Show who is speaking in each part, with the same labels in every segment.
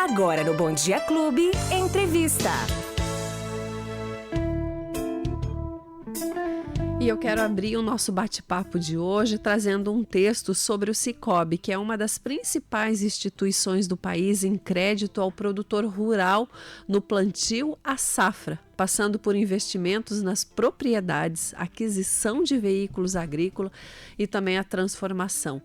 Speaker 1: Agora no Bom Dia Clube, entrevista.
Speaker 2: E eu quero abrir o nosso bate-papo de hoje trazendo um texto sobre o Sicoob, que é uma das principais instituições do país em crédito ao produtor rural no plantio à safra, passando por investimentos nas propriedades, aquisição de veículos agrícolas e também a transformação.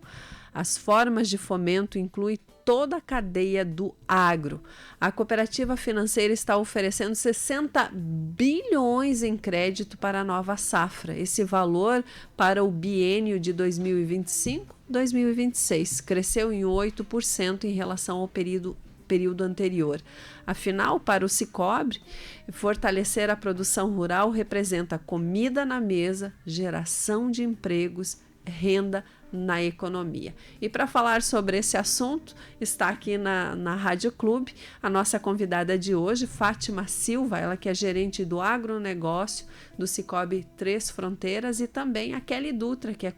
Speaker 2: As formas de fomento incluem toda a cadeia do agro. A cooperativa financeira está oferecendo 60 bilhões em crédito para a nova safra. Esse valor para o biênio de 2025-2026 cresceu em 8% em relação ao período anterior. Afinal, para o Sicoob, fortalecer a produção rural representa comida na mesa, geração de empregos, renda na economia. E para falar sobre esse assunto, está aqui na Rádio Clube a nossa convidada de hoje, Fátima Silva, ela que é gerente do agronegócio do Sicoob Três Fronteiras, e também a Kelly Dutra, que é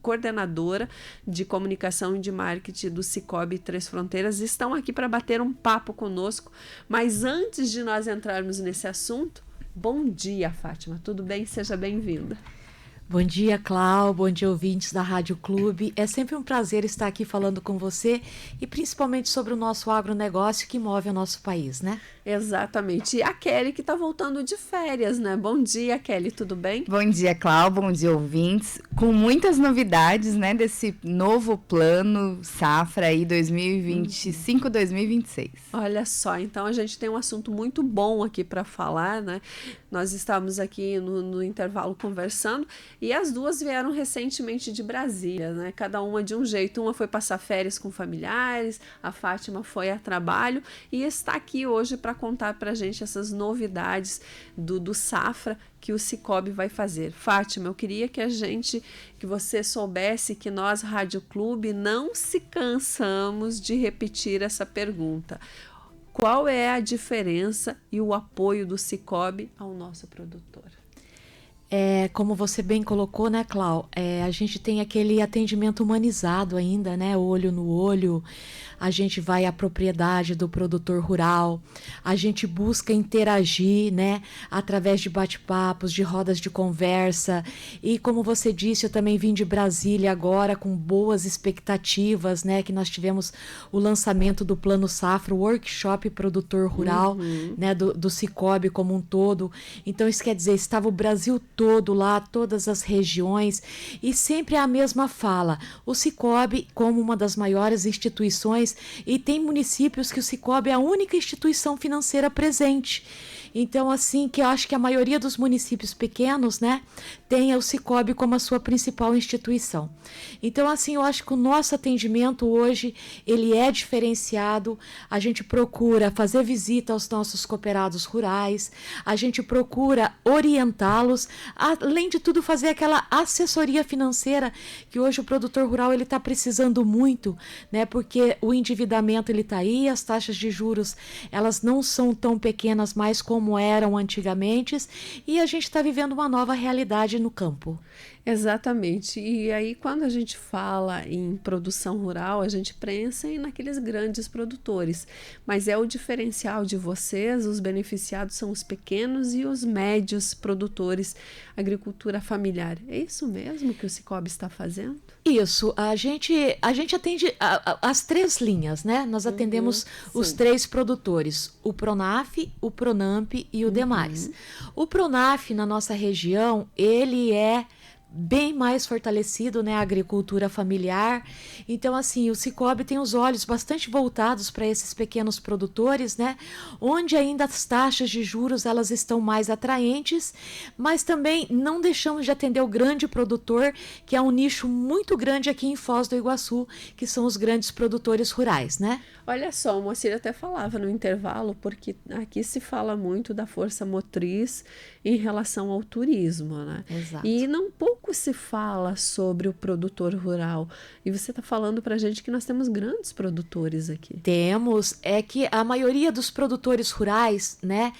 Speaker 2: coordenadora de comunicação e de marketing do Sicoob Três Fronteiras, estão aqui para bater um papo conosco. Mas antes de nós entrarmos nesse assunto, bom dia, Fátima, tudo bem? Seja bem-vinda.
Speaker 3: Bom dia, Clau, bom dia, ouvintes da Rádio Clube. É sempre um prazer estar aqui falando com você e principalmente sobre o nosso agronegócio que move o nosso país, né?
Speaker 2: Exatamente. E a Kelly que está voltando de férias, né? Bom dia, Kelly, tudo bem?
Speaker 4: Bom dia, Clau, bom dia, ouvintes. Com muitas novidades, né, desse novo plano Safra aí 2025-2026.
Speaker 2: Olha só, então a gente tem um assunto muito bom aqui para falar, né? Nós estávamos aqui no intervalo conversando e as duas vieram recentemente de Brasília, né? Cada uma de um jeito. Uma foi passar férias com familiares, a Fátima foi a trabalho e está aqui hoje para contar para a gente essas novidades do Safra que o Sicoob vai fazer. Fátima, eu queria que você soubesse que nós, Rádio Clube, não se cansamos de repetir essa pergunta. Qual é a diferença e o apoio do Sicoob ao nosso produtor?
Speaker 3: Como você bem colocou, né, Clau? A gente tem aquele atendimento humanizado ainda, né? Olho no olho. A gente vai à propriedade do produtor rural, a gente busca interagir, né, através de bate-papos, de rodas de conversa. E como você disse, eu também vim de Brasília agora com boas expectativas, né, que nós tivemos o lançamento do Plano Safra, o workshop produtor rural, né, do Sicoob como um todo. Então isso quer dizer, estava o Brasil todo lá, todas as regiões, e sempre a mesma fala. O Sicoob, como uma das maiores instituições, e tem municípios que o Sicoob é a única instituição financeira presente. Então, assim, que eu acho que a maioria dos municípios pequenos, né, tem o Sicoob como a sua principal instituição. Então, assim, eu acho que o nosso atendimento hoje, ele é diferenciado. A gente procura fazer visita aos nossos cooperados rurais, a gente procura orientá-los, além de tudo fazer aquela assessoria financeira que hoje o produtor rural ele está precisando muito, né, porque o endividamento ele está aí, as taxas de juros elas não são tão pequenas mais como eram antigamente, e a gente está vivendo uma nova realidade no campo.
Speaker 2: Exatamente. E aí, quando a gente fala em produção rural, a gente pensa naqueles grandes produtores. Mas é o diferencial de vocês, os beneficiados são os pequenos e os médios produtores, agricultura familiar. É isso mesmo que o Sicoob está fazendo?
Speaker 3: Isso. A gente atende as três linhas, né? Nós atendemos os três produtores, o Pronaf, o Pronamp e o Demais. O Pronaf, na nossa região, ele é bem mais fortalecido, né, a agricultura familiar. Então, assim, o Sicoob tem os olhos bastante voltados para esses pequenos produtores, né, onde ainda as taxas de juros elas estão mais atraentes, mas também não deixamos de atender o grande produtor, que é um nicho muito grande aqui em Foz do Iguaçu, que são os grandes produtores rurais, né?
Speaker 2: Olha só, o Moacir até falava no intervalo, porque aqui se fala muito da força motriz em relação ao turismo, né?
Speaker 3: Exato.
Speaker 2: E não pouco se fala sobre o produtor rural. E você está falando para a gente que nós temos grandes produtores aqui.
Speaker 3: Temos, é que a maioria dos produtores rurais, né?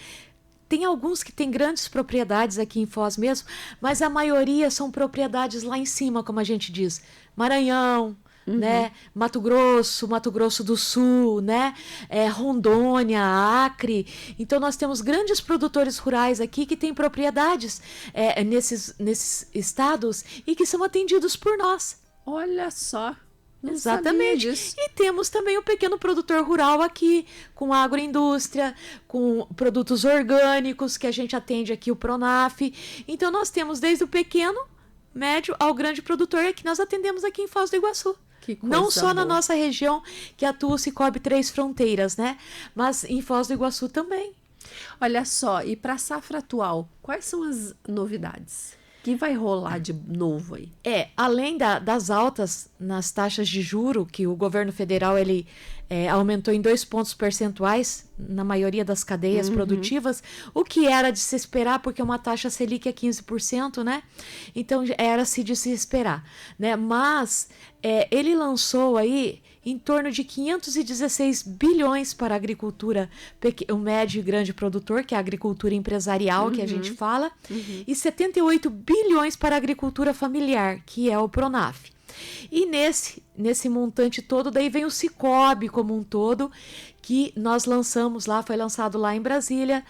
Speaker 3: Tem alguns que têm grandes propriedades aqui em Foz mesmo, mas a maioria são propriedades lá em cima, como a gente diz. Maranhão, né? Mato Grosso do Sul, né? Rondônia, Acre. Então nós temos grandes produtores rurais aqui que têm propriedades nesses estados e que são atendidos por nós.
Speaker 2: Olha só. Não
Speaker 3: Exatamente.
Speaker 2: sabia disso.
Speaker 3: E temos também o pequeno produtor rural aqui, com agroindústria, com produtos orgânicos, que a gente atende aqui o Pronaf. Então nós temos desde o pequeno, médio ao grande produtor, que nós atendemos aqui em Foz do Iguaçu.
Speaker 2: Que coisa
Speaker 3: Não só na
Speaker 2: boa.
Speaker 3: nossa região, que atua o Cicobi Três Fronteiras, né? Mas em Foz do Iguaçu também.
Speaker 2: Olha só, e para a safra atual, quais são as novidades? O que vai rolar de novo aí?
Speaker 3: Além das altas nas taxas de juro, que o governo federal ele aumentou em 2 pontos percentuais na maioria das cadeias produtivas, o que era de se esperar, porque uma taxa Selic é 15%, né? Então era-se de se esperar, né? Mas ele lançou aí em torno de 516 bilhões para a agricultura, o médio e grande produtor, que é a agricultura empresarial, que a gente fala, e 78 bilhões para a agricultura familiar, que é o Pronaf. E nesse montante todo, daí vem o Cicobi como um todo, que nós lançamos lá, foi lançado lá em Brasília,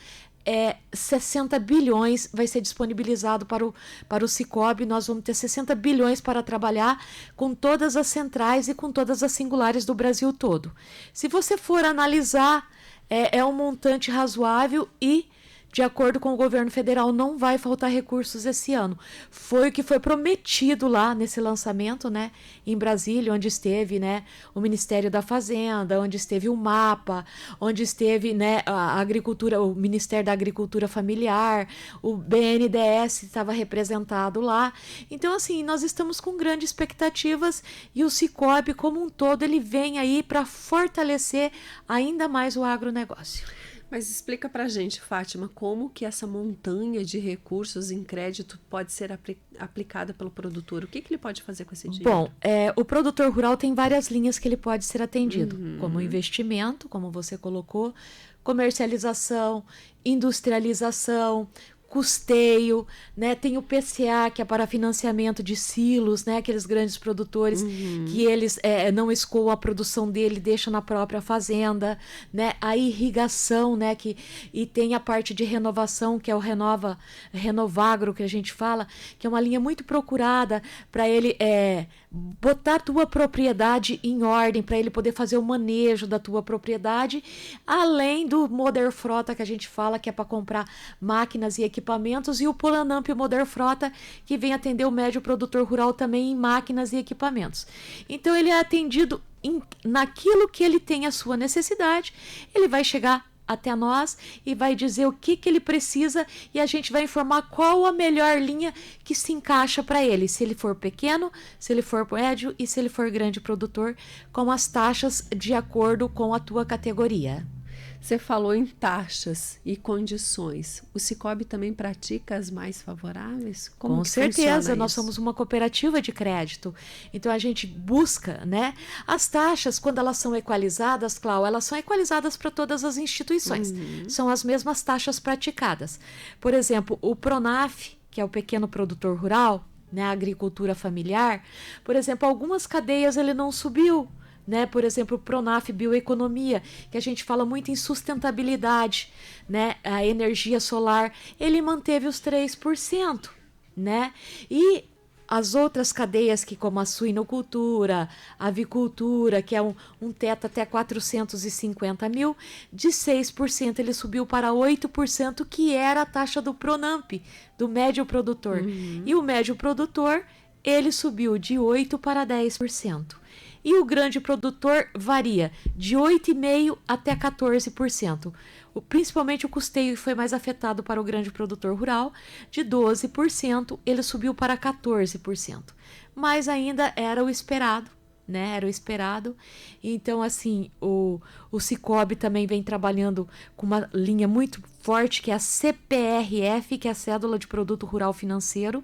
Speaker 3: 60 bilhões vai ser disponibilizado para o Cicobi. Nós vamos ter 60 bilhões para trabalhar com todas as centrais e com todas as singulares do Brasil todo. Se você for analisar, é um montante razoável e, de acordo com o governo federal, não vai faltar recursos esse ano. Foi o que foi prometido lá nesse lançamento, né, em Brasília, onde esteve, né, o Ministério da Fazenda, onde esteve o MAPA, onde esteve, né, a agricultura, o Ministério da Agricultura Familiar, o BNDES estava representado lá. Então, assim, nós estamos com grandes expectativas e o Cicobi, como um todo, ele vem aí para fortalecer ainda mais o agronegócio.
Speaker 2: Mas explica pra gente, Fátima, como que essa montanha de recursos em crédito pode ser aplicada pelo produtor? O que ele pode fazer com esse dinheiro?
Speaker 3: Bom, o produtor rural tem várias linhas que ele pode ser atendido, como investimento, como você colocou, comercialização, industrialização, custeio, né? Tem o PCA, que é para financiamento de silos, né? Aqueles grandes produtores que eles não escoam a produção dele, deixam na própria fazenda, né? A irrigação, né? E tem a parte de renovação, que é o Renovagro, que a gente fala, que é uma linha muito procurada para ele botar a tua propriedade em ordem, para ele poder fazer o manejo da tua propriedade, além do Moder Frota, que a gente fala, que é para comprar máquinas e equipamentos, e o Polanamp Moder Frota, que vem atender o médio produtor rural também em máquinas e equipamentos. Então ele é atendido naquilo que ele tem a sua necessidade, ele vai chegar até nós e vai dizer o que ele precisa e a gente vai informar qual a melhor linha que se encaixa para ele, se ele for pequeno, se ele for médio e se ele for grande produtor, com as taxas de acordo com a tua categoria.
Speaker 2: Você falou em taxas e condições. O Cicobi também pratica as mais favoráveis? Como
Speaker 3: Com
Speaker 2: que
Speaker 3: certeza,
Speaker 2: funciona
Speaker 3: nós
Speaker 2: isso?
Speaker 3: somos uma cooperativa de crédito. Então a gente busca, né? As taxas, quando elas são equalizadas, Cláudia, elas são equalizadas para todas as instituições. São as mesmas taxas praticadas. Por exemplo, o Pronaf, que é o pequeno produtor rural, né? A agricultura familiar, por exemplo, algumas cadeias ele não subiu. Né? Por exemplo, o Pronaf Bioeconomia, que a gente fala muito em sustentabilidade, né? A energia solar, ele manteve os 3%, né? E as outras cadeias, que como a suinocultura, a avicultura, que é um teto até 450 mil, de 6% ele subiu para 8%, que era a taxa do Pronamp, do médio produtor. E o médio produtor, ele subiu de 8% para 10%. E o grande produtor varia de 8,5% até 14%. Principalmente o custeio foi mais afetado para o grande produtor rural, de 12%, ele subiu para 14%. Mas ainda era o esperado, né? Era o esperado. Então, assim, o Cicobi também vem trabalhando com uma linha muito forte, que é a CPRF, que é a Cédula de Produto Rural Financeiro,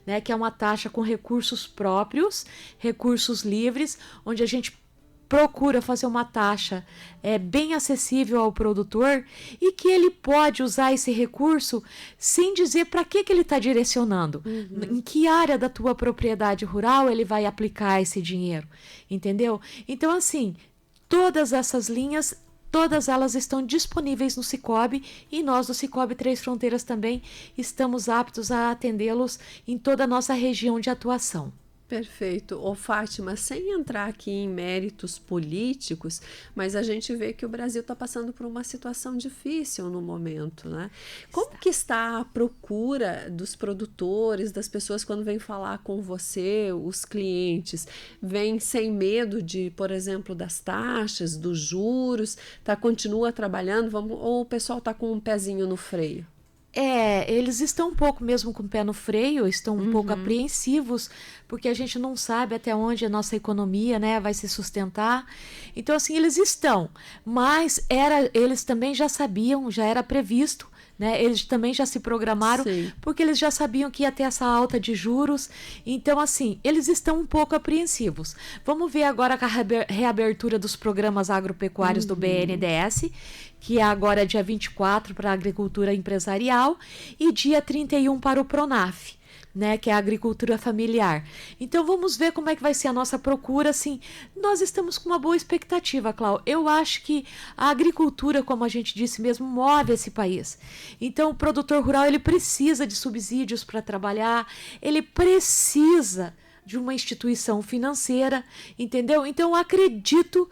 Speaker 3: né? Que é uma taxa com recursos próprios, recursos livres, onde a gente procura fazer uma taxa bem acessível ao produtor e que ele pode usar esse recurso sem dizer para que ele está direcionando, em que área da tua propriedade rural ele vai aplicar esse dinheiro, entendeu? Então, assim, todas essas linhas, todas elas estão disponíveis no Sicoob e nós do Sicoob Três Fronteiras também estamos aptos a atendê-los em toda a nossa região de atuação.
Speaker 2: Perfeito. Ô, Fátima, sem entrar aqui em méritos políticos, mas a gente vê que o Brasil está passando por uma situação difícil no momento, né? Como que está a procura dos produtores, das pessoas quando vêm falar com você, os clientes? Vêm sem medo de, por exemplo, das taxas, dos juros, continua trabalhando, ou o pessoal está com um pezinho no freio?
Speaker 3: Eles estão um pouco mesmo com o pé no freio, estão um pouco apreensivos, porque a gente não sabe até onde a nossa economia, né, vai se sustentar. Então, assim, eles estão, mas eles também já sabiam, já era previsto, né? Eles também já se programaram,
Speaker 2: Sim.
Speaker 3: porque eles já sabiam que ia ter essa alta de juros. Então, assim, eles estão um pouco apreensivos. Vamos ver agora com a reabertura dos programas agropecuários do BNDES, que é agora dia 24 para a agricultura empresarial e dia 31 para o PRONAF, né, que é a agricultura familiar. Então vamos ver como é que vai ser a nossa procura, assim, nós estamos com uma boa expectativa, Cláudia. Eu acho que a agricultura, como a gente disse mesmo, move esse país. Então o produtor rural, ele precisa de subsídios para trabalhar, ele precisa de uma instituição financeira, entendeu? Então eu acredito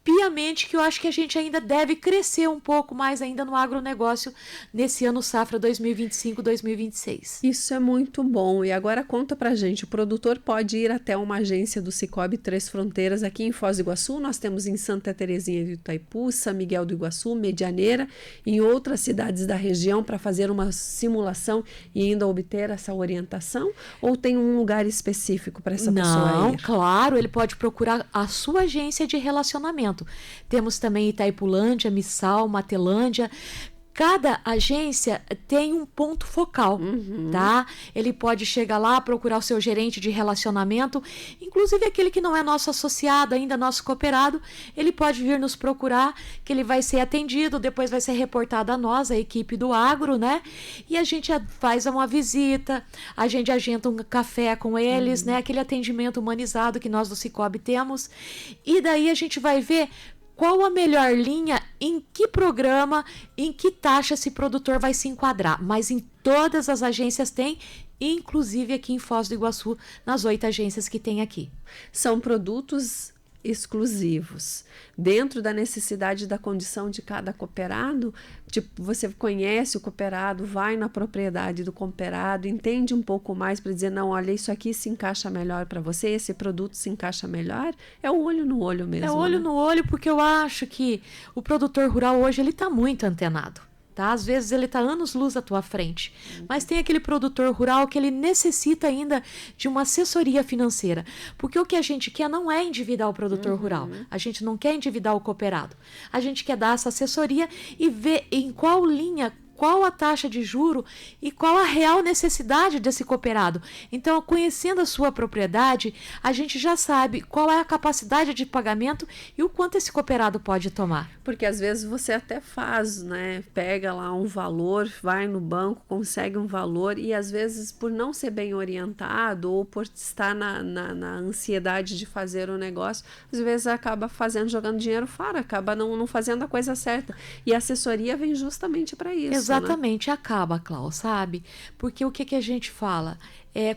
Speaker 3: piamente que eu acho que a gente ainda deve crescer um pouco mais ainda no agronegócio nesse ano safra 2025-2026.
Speaker 2: Isso é muito bom. E agora conta pra gente, o produtor pode ir até uma agência do Sicoob Três Fronteiras aqui em Foz do Iguaçu, nós temos em Santa Terezinha do Itaipu, São Miguel do Iguaçu, Medianeira e em outras cidades da região para fazer uma simulação e ainda obter essa orientação? Ou tem um lugar específico para essa pessoa ir?
Speaker 3: Não, claro, ele pode procurar a sua agência de relacionamento. Temos também Itaipulândia, Missal, Matelândia. Cada agência tem um ponto focal, tá? Ele pode chegar lá, procurar o seu gerente de relacionamento, inclusive aquele que não é nosso associado ainda, nosso cooperado, ele pode vir nos procurar, que ele vai ser atendido, depois vai ser reportado a nós, a equipe do agro, né? E a gente faz uma visita, a gente agenda um café com eles, né? Aquele atendimento humanizado que nós do Sicoob temos. E daí a gente vai ver qual a melhor linha, em que programa, em que taxa esse produtor vai se enquadrar. Mas em todas as agências tem, inclusive aqui em Foz do Iguaçu, nas 8 agências que tem aqui.
Speaker 2: São produtos exclusivos, dentro da necessidade da condição de cada cooperado. Tipo, você conhece o cooperado, vai na propriedade do cooperado, entende um pouco mais para dizer, não, olha, isso aqui se encaixa melhor para você, esse produto se encaixa melhor. É o olho no olho mesmo.
Speaker 3: É olho,
Speaker 2: né?
Speaker 3: no olho, porque eu acho que o produtor rural hoje ele está muito antenado. Tá? Às vezes ele está anos-luz à tua frente, mas tem aquele produtor rural que ele necessita ainda de uma assessoria financeira, porque o que a gente quer não é endividar o produtor rural, a gente não quer endividar o cooperado, a gente quer dar essa assessoria e ver em qual linha, qual a taxa de juro e qual a real necessidade desse cooperado. Então, conhecendo a sua propriedade, a gente já sabe qual é a capacidade de pagamento e o quanto esse cooperado pode tomar.
Speaker 2: Porque às vezes você até faz, né? Pega lá um valor, vai no banco, consegue um valor e às vezes por não ser bem orientado ou por estar na ansiedade de fazer o negócio, às vezes acaba jogando dinheiro fora, acaba não fazendo a coisa certa. E a assessoria vem justamente para isso.
Speaker 3: Exatamente, né? Acaba, Cláudia, sabe? Porque o que a gente fala?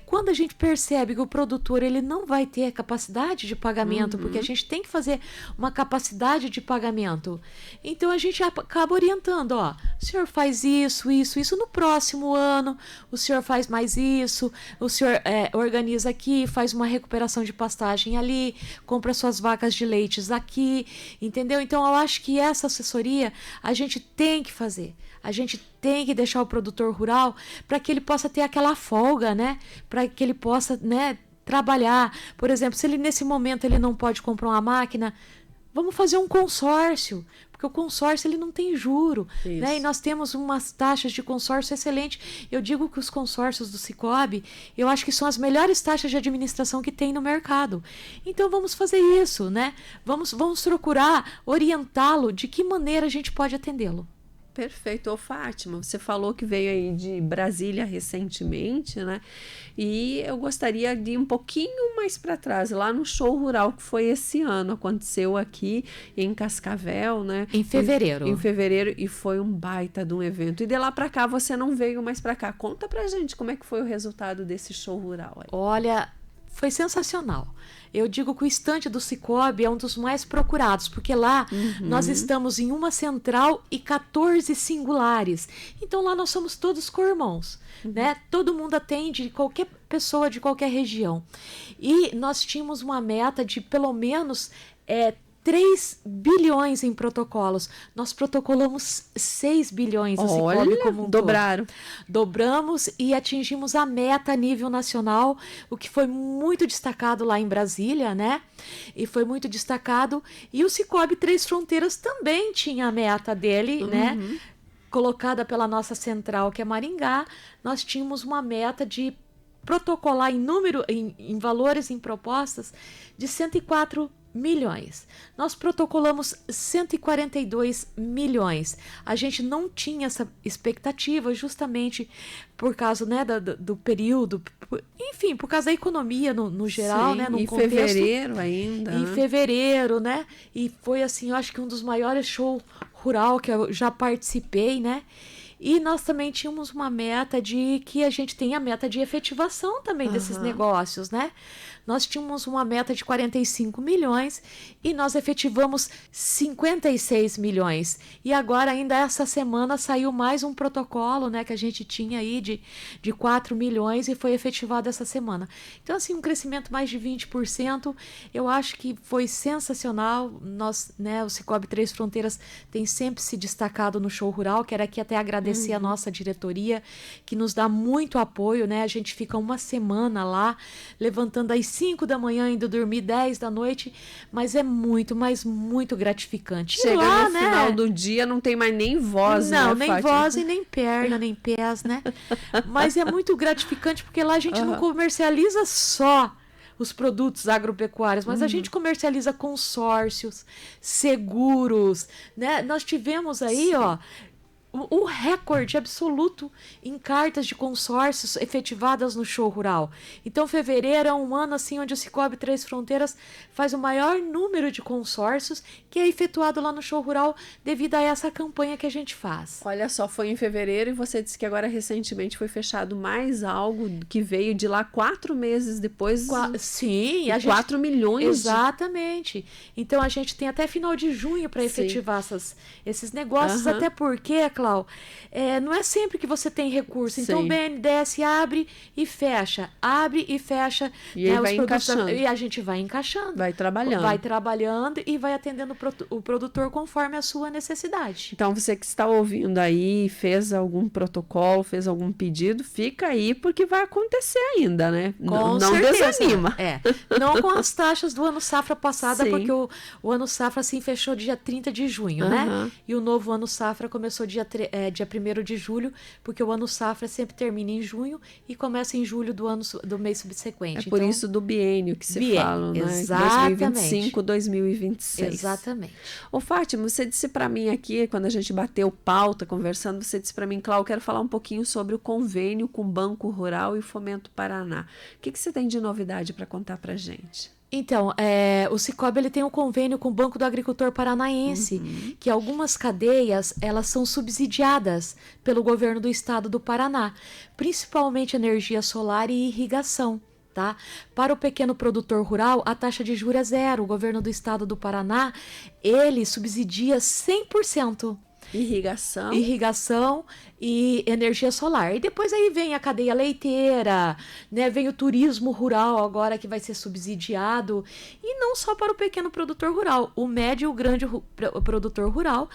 Speaker 3: Quando a gente percebe que o produtor ele não vai ter capacidade de pagamento, porque a gente tem que fazer uma capacidade de pagamento, então a gente acaba orientando, ó, o senhor faz isso, no próximo ano, o senhor faz mais isso, o senhor organiza aqui, faz uma recuperação de pastagem ali, compra suas vacas de leites aqui, entendeu? Então eu acho que essa assessoria a gente tem que fazer. A gente tem que deixar o produtor rural para que ele possa ter aquela folga, né? Para que ele possa, né, trabalhar. Por exemplo, se ele nesse momento ele não pode comprar uma máquina, vamos fazer um consórcio, porque o consórcio ele não tem juro,
Speaker 2: Isso.
Speaker 3: né? E nós temos umas taxas de consórcio excelentes. Eu digo que os consórcios do Sicoob, eu acho que são as melhores taxas de administração que tem no mercado. Então vamos fazer isso, né? Vamos procurar orientá-lo de que maneira a gente pode atendê-lo.
Speaker 2: Perfeito. Ô, Fátima, você falou que veio aí de Brasília recentemente, né? E eu gostaria de ir um pouquinho mais para trás, lá no show rural que foi esse ano, aconteceu aqui em Cascavel, né?
Speaker 3: Em fevereiro.
Speaker 2: Em fevereiro, e foi um baita de um evento. E de lá para cá você não veio mais para cá. Conta pra gente como é que foi o resultado desse show rural aí.
Speaker 3: Olha, foi sensacional. Eu digo que o estande do Sicoob é um dos mais procurados, porque lá nós estamos em uma central e 14 singulares. Então lá nós somos todos co-irmãos, né? Todo mundo atende qualquer pessoa de qualquer região. E nós tínhamos uma meta de pelo menos 3 bilhões em protocolos. Nós protocolamos 6 bilhões no Sicoob como um todo.
Speaker 2: Dobraram.
Speaker 3: Dobramos e atingimos a meta a nível nacional, o que foi muito destacado lá em Brasília, né? E foi muito destacado. E o Sicoob Três Fronteiras também tinha a meta dele, né? Colocada pela nossa central, que é Maringá. Nós tínhamos uma meta de protocolar em valores, em propostas, de 104 milhões. Nós protocolamos 142 milhões. A gente não tinha essa expectativa justamente por causa, né, do período, enfim, por causa da economia no geral,
Speaker 2: Sim,
Speaker 3: né, no
Speaker 2: em
Speaker 3: contexto.
Speaker 2: fevereiro ainda.
Speaker 3: Em fevereiro, né? E foi assim, eu acho que um dos maiores shows rural que eu já participei, né? E nós também tínhamos uma meta de que a gente tem a meta de efetivação também desses negócios, né? Nós tínhamos uma meta de 45 milhões e nós efetivamos 56 milhões. E agora, ainda essa semana, saiu mais um protocolo, né, que a gente tinha aí de 4 milhões e foi efetivado essa semana. Então, assim, um crescimento mais de 20%. Eu acho que foi sensacional. Nós, né, o Sicoob Três Fronteiras tem sempre se destacado no show rural. Quero aqui até agradecer a nossa diretoria, que nos dá muito apoio, né? A gente fica uma semana lá, levantando às 5 da manhã, indo dormir 10 da noite, mas é muito, mas muito gratificante.
Speaker 2: Chega
Speaker 3: lá,
Speaker 2: no final do dia, não tem mais nem voz,
Speaker 3: não,
Speaker 2: né,
Speaker 3: nem
Speaker 2: Fátima?
Speaker 3: voz e nem perna, nem pés, né? Mas é muito gratificante, porque lá a gente não comercializa só os produtos agropecuários, mas a gente comercializa consórcios, seguros, né? Nós tivemos aí, ó, o recorde absoluto em cartas de consórcios efetivadas no show rural. Então, fevereiro é um ano assim onde o Sicoob Três Fronteiras faz o maior número de consórcios que é efetuado lá no show rural devido a essa campanha que a gente faz.
Speaker 2: Olha só, foi em fevereiro e você disse que agora recentemente foi fechado mais algo que veio de lá 4 meses depois.
Speaker 3: Sim, a gente...
Speaker 2: 4 milhões.
Speaker 3: Exatamente. Então a gente tem até final de junho para efetivar esses negócios, até porque, Cláudia, não é sempre que você tem recurso. Então o BNDES abre e fecha.
Speaker 2: E aí vai encaixando.
Speaker 3: E a gente vai encaixando.
Speaker 2: Vai trabalhando.
Speaker 3: Vai trabalhando e vai atendendo o produtor conforme a sua necessidade.
Speaker 2: Então você que está ouvindo aí, fez algum protocolo, fez algum pedido, fica aí porque vai acontecer ainda, né?
Speaker 3: Não
Speaker 2: desanima.
Speaker 3: Não com as taxas do ano safra passada,
Speaker 2: Sim.
Speaker 3: porque o ano safra assim fechou dia 30 de junho, né? E o novo ano safra começou dia 1º de julho, porque o ano safra sempre termina em junho e começa em julho do mês subsequente.
Speaker 2: Por isso do biênio que se fala, né?
Speaker 3: Exatamente.
Speaker 2: 2025, 2026.
Speaker 3: Exatamente.
Speaker 2: Ô, Fátima, você disse para mim aqui, quando a gente bateu pauta conversando, você disse para mim, Cláudia, eu quero falar um pouquinho sobre o convênio com o Banco Rural e o Fomento Paraná. O que você tem de novidade para contar para gente?
Speaker 3: Então, o Sicoob ele tem um convênio com o Banco do Agricultor Paranaense, que algumas cadeias elas são subsidiadas pelo governo do estado do Paraná, principalmente energia solar e irrigação. Tá? Para o pequeno produtor rural, a taxa de juros é zero. O governo do estado do Paraná, ele subsidia 100%. Irrigação e energia solar. E depois aí vem a cadeia leiteira, né? Vem o turismo rural agora que vai ser subsidiado. E não só para o pequeno produtor rural. O médio e o grande produtor rural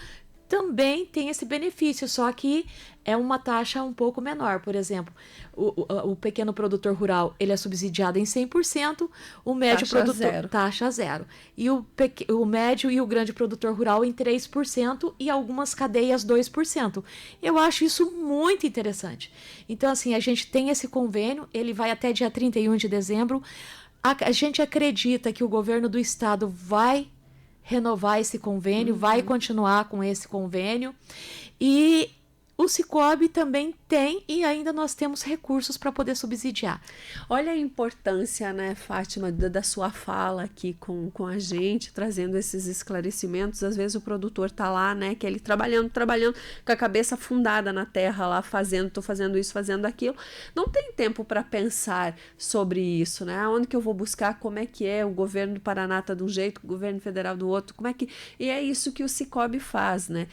Speaker 3: também tem esse benefício, só que é uma taxa um pouco menor. Por exemplo, o pequeno produtor rural, ele é subsidiado em 100%, o médio produtor...
Speaker 2: Zero.
Speaker 3: Taxa zero. E o médio e o grande produtor rural em 3% e algumas cadeias 2%. Eu acho isso muito interessante. Então, assim, a gente tem esse convênio, ele vai até dia 31 de dezembro. A gente acredita que o governo do estado vai renovar esse convênio, vai continuar com esse convênio. E o Sicoob também tem, e ainda nós temos recursos para poder subsidiar.
Speaker 2: Olha a importância, né, Fátima, da sua fala aqui com a gente, trazendo esses esclarecimentos. Às vezes o produtor tá lá, né, que ele trabalhando, com a cabeça afundada na terra lá, tô fazendo isso, fazendo aquilo. Não tem tempo para pensar sobre isso, né? Onde que eu vou buscar, como é que é, o governo do Paraná tá de um jeito, o governo federal do outro, como é que... E é isso que o Sicoob faz, né?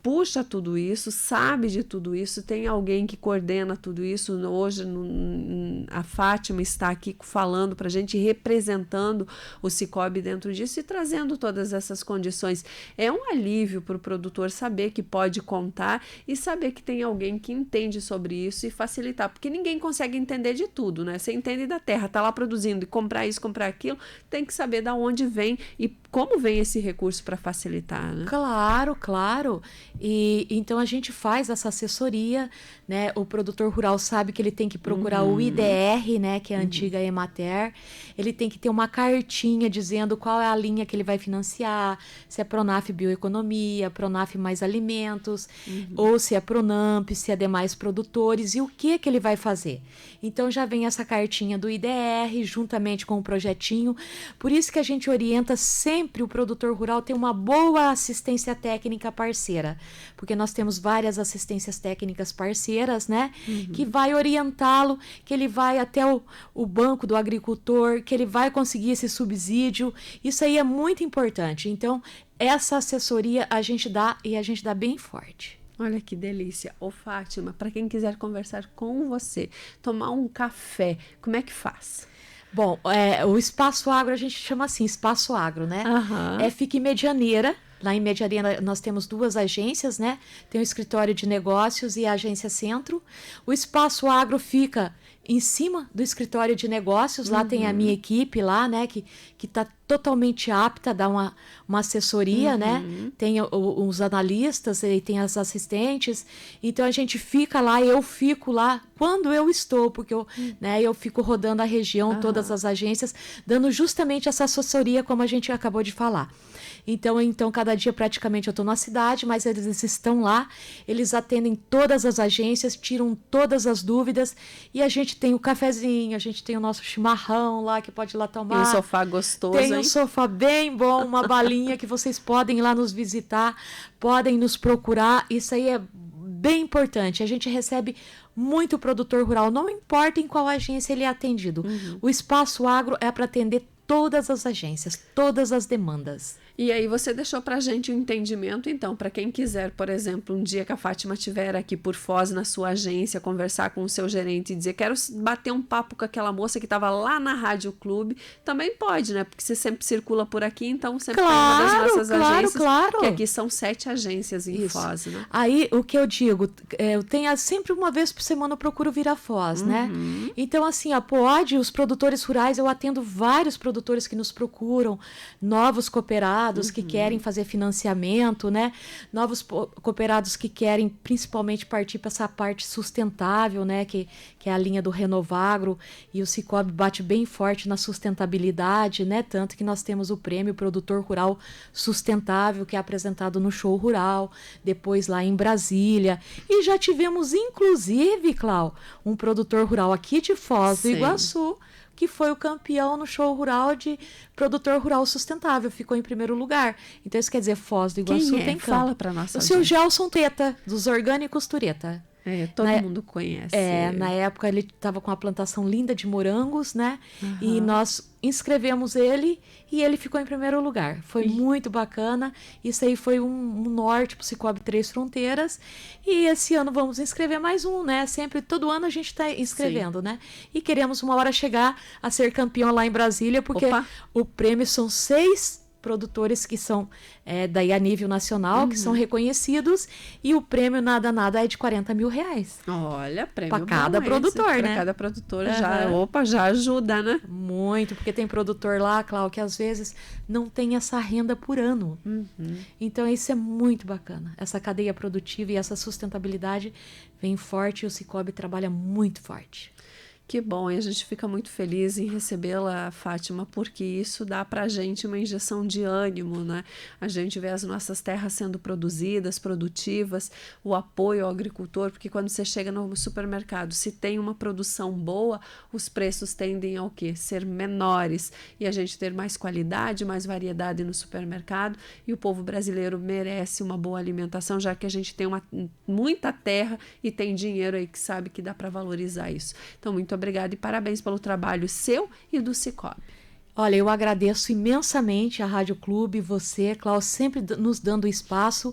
Speaker 2: Puxa tudo isso, sabe de tudo isso, tem alguém que coordena tudo isso. Hoje a Fátima está aqui falando para a gente, representando o Sicoob dentro disso e trazendo todas essas condições. É um alívio para o produtor saber que pode contar e saber que tem alguém que entende sobre isso e facilitar, porque ninguém consegue entender de tudo, né? Você entende da terra, tá lá produzindo, e comprar isso, comprar aquilo, tem que saber da onde vem e como vem esse recurso para facilitar, né?
Speaker 3: Claro, claro. E então a gente faz essa assessoria, né? O produtor rural sabe que ele tem que procurar o IDR, né? Que é a antiga Emater. Ele tem que ter uma cartinha dizendo qual é a linha que ele vai financiar, se é Pronaf Bioeconomia, Pronaf Mais Alimentos, ou se é Pronamp, se é demais produtores, e o que ele vai fazer. Então já vem essa cartinha do IDR juntamente com o projetinho. Por isso que a gente orienta sempre o produtor rural ter uma boa assistência técnica parceira, porque nós temos várias assistências técnicas parceiras, né? Que vai orientá-lo, que ele vai até o banco do agricultor, que ele vai conseguir esse subsídio. Isso aí é muito importante. Então, essa assessoria a gente dá, e a gente dá bem forte.
Speaker 2: Olha que delícia. Ô Fátima, para quem quiser conversar com você, tomar um café, como é que faz?
Speaker 3: Bom, o Espaço Agro a gente chama assim, Espaço Agro, né? Fica em Medianeira. Lá em Medianeira nós temos 2 agências, né? Tem o Escritório de Negócios e a Agência Centro. O Espaço Agro fica em cima do Escritório de Negócios. Lá tem a minha equipe lá, né? Que está totalmente apta a dar uma assessoria, né? Tem os analistas e tem as assistentes. Então a gente fica lá, eu fico lá quando eu estou, porque eu fico rodando a região, todas as agências, dando justamente essa assessoria como a gente acabou de falar. Então, cada dia praticamente eu estou na cidade, mas eles estão lá, eles atendem todas as agências, tiram todas as dúvidas, e a gente tem o cafezinho, a gente tem o nosso chimarrão lá, que pode ir lá tomar.
Speaker 2: Tem um sofá gostoso,
Speaker 3: Tem um sofá bem bom, uma balinha que vocês podem ir lá nos visitar, podem nos procurar, isso aí é bem importante. A gente recebe muito produtor rural, não importa em qual agência ele é atendido. O Espaço Agro é para atender todas as agências, todas as demandas.
Speaker 2: E aí você deixou pra gente um entendimento, então, para quem quiser, por exemplo, um dia que a Fátima estiver aqui por Foz, na sua agência, conversar com o seu gerente e dizer, quero bater um papo com aquela moça que estava lá na Rádio Clube, também pode, né? Porque você sempre circula por aqui, então sempre tem uma das nossas agências, que aqui são 7 agências em Foz, né?
Speaker 3: Aí, o que eu digo, eu tenho sempre uma vez por semana eu procuro vir a Foz, né? Então, assim, pode, os produtores rurais, eu atendo vários produtores que nos procuram, novos cooperados, que querem fazer financiamento, né? Novos cooperados que querem principalmente partir para essa parte sustentável, né? Que é a linha do Renovagro, e o Sicoob bate bem forte na sustentabilidade, né? Tanto que nós temos o prêmio Produtor Rural Sustentável, que é apresentado no Show Rural, depois lá em Brasília. E já tivemos, inclusive, Clau, um produtor rural aqui de Foz do Iguaçu, que foi o campeão no Show Rural de Produtor Rural Sustentável, ficou em primeiro lugar. Então isso quer dizer, Foz do Iguaçu tem campo.
Speaker 2: Fala para nossa
Speaker 3: O seu Gelson Teta, dos Orgânicos Tureta.
Speaker 2: Todo mundo conhece.
Speaker 3: Na época ele estava com uma plantação linda de morangos, né? E nós inscrevemos ele e ele ficou em primeiro lugar. Foi muito bacana. Isso aí foi um norte para o Sicoob Três Fronteiras. E esse ano vamos inscrever mais um, né? Sempre, todo ano a gente está inscrevendo, né? E queremos uma hora chegar a ser campeão lá em Brasília, porque o prêmio são 6 produtores que são daí a nível nacional, que são reconhecidos, e o prêmio nada é de R$40 mil.
Speaker 2: Olha, prêmio
Speaker 3: para cada
Speaker 2: bom
Speaker 3: produtor,
Speaker 2: esse.
Speaker 3: né?
Speaker 2: Para cada produtor já ajuda, né?
Speaker 3: Muito, porque tem produtor lá, Cláudio, que às vezes não tem essa renda por ano. Então isso é muito bacana. Essa cadeia produtiva e essa sustentabilidade vem forte e o Sicoob trabalha muito forte.
Speaker 2: Que bom, e a gente fica muito feliz em recebê-la, Fátima, porque isso dá para a gente uma injeção de ânimo, né? A gente vê as nossas terras sendo produzidas, produtivas, o apoio ao agricultor, porque quando você chega no supermercado, se tem uma produção boa, os preços tendem ao quê? Ser menores, e a gente ter mais qualidade, mais variedade no supermercado, e o povo brasileiro merece uma boa alimentação, já que a gente tem muita terra e tem dinheiro aí que sabe que dá para valorizar isso. Então, muito obrigada e parabéns pelo trabalho seu e do Sicoob.
Speaker 3: Olha, eu agradeço imensamente a Rádio Clube, você, Cláudio, sempre nos dando espaço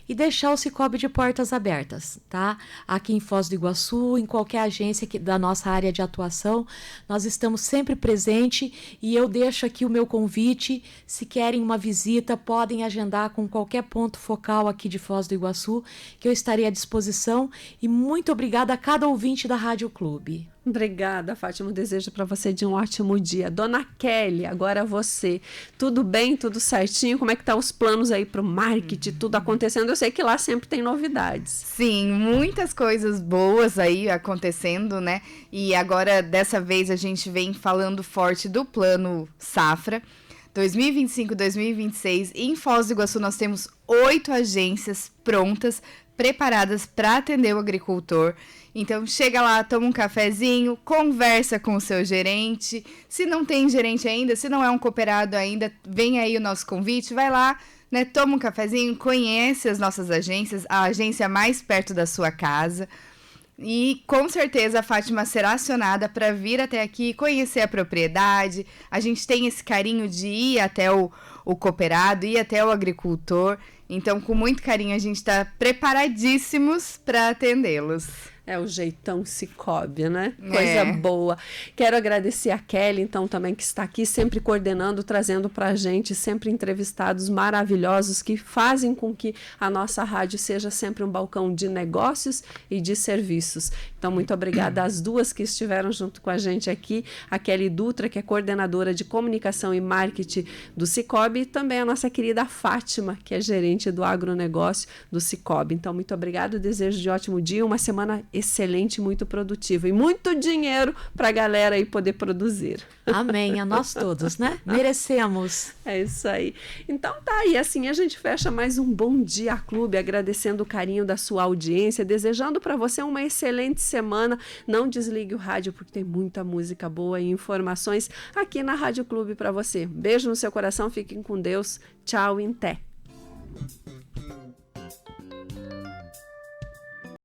Speaker 3: e deixar o Sicoob de portas abertas, tá? Aqui em Foz do Iguaçu, em qualquer agência da nossa área de atuação, nós estamos sempre presentes e eu deixo aqui o meu convite. Se querem uma visita, podem agendar com qualquer ponto focal aqui de Foz do Iguaçu, que eu estarei à disposição. E muito obrigada a cada ouvinte da Rádio Clube.
Speaker 2: Obrigada, Fátima. Um desejo para você de um ótimo dia. Dona Kelly, agora você. Tudo bem? Tudo certinho? Como é que tá os planos aí para o marketing? Tudo acontecendo? Eu sei que lá sempre tem novidades.
Speaker 4: Sim, muitas coisas boas aí acontecendo, né? E agora, dessa vez, a gente vem falando forte do Plano Safra 2025-2026. Em Foz do Iguaçu, nós temos 8 agências prontas, preparadas para atender o agricultor. Então, chega lá, toma um cafezinho, conversa com o seu gerente. Se não tem gerente ainda, se não é um cooperado ainda, vem aí o nosso convite, vai lá, né? Toma um cafezinho, conhece as nossas agências, a agência mais perto da sua casa. E com certeza a Fátima será acionada para vir até aqui, conhecer a propriedade. A gente tem esse carinho de ir até o cooperado, ir até o agricultor. Então, com muito carinho, a gente está preparadíssimos para atendê-los.
Speaker 2: É o jeitão Sicoob, né? Coisa boa. Quero agradecer a Kelly, então, também, que está aqui sempre coordenando, trazendo para a gente sempre entrevistados maravilhosos que fazem com que a nossa rádio seja sempre um balcão de negócios e de serviços. Então, muito obrigada às duas que estiveram junto com a gente aqui, a Kelly Dutra, que é coordenadora de comunicação e marketing do Sicoob, e também a nossa querida Fátima, que é gerente do agronegócio do Sicoob. Então, muito obrigada, desejo de ótimo dia, uma semana excelente, muito produtiva e muito dinheiro para a galera aí poder produzir.
Speaker 3: Amém, a nós todos, né? Merecemos.
Speaker 2: É isso aí. Então tá, e assim a gente fecha mais um Bom Dia Clube, agradecendo o carinho da sua audiência, desejando para você uma excelente semana. Não desligue o rádio, porque tem muita música boa e informações aqui na Rádio Clube para você. Beijo no seu coração, fiquem com Deus. Tchau e até.